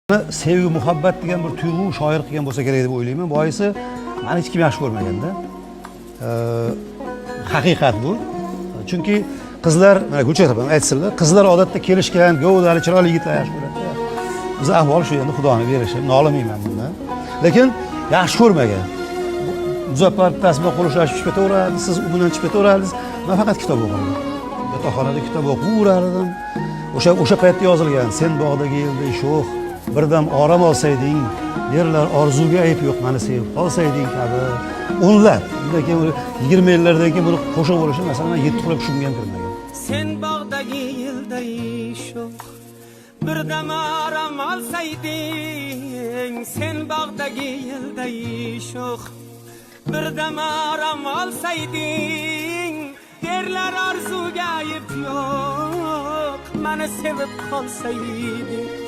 Sevgi, muhabbat degan bir tuyg'u shoir qilgan bo'lsa kerak deb o'ylayman. Boisi meni hech kim yaxshi ko'rmaganda. Haqiqat bu. Chunki qizlar, mana Gulchehra ham aytsinlar, qizlar odatda kelishgan, govdali, chiroyli yigitlar yaxshi ko'radi. Biz ahvol shu endi Xudoning berishi, nolimayman bundan. Lekin yaxshi ko'rmagan. Muzaffar bittasi bilan qo'llashish chiqib ketaveradi, siz u bilan chiqib ketaverasiz. Men faqat kitob o'qirdim. Yotoqxonada kitob o'qiyverardim. O'sha paytda yozilgan, sen bog'dagi yilday sho'x, birdam orom olsayding, derlar orzuga ayb yo'q, meni sevib qolsayding kabi. O'nlab, undan keyin 20 yillardan keyin buni qo'shiq bo'lishi, masalan, men 7 qilib tushimga ham kirmagan. Sen bog'dagi yilday sho'x, birdam orom olsayding, sen bog'dagi yilday sho'x, birdam orom olsayding, derlar orzuga ayb yo'q, meni sevib qolsayding.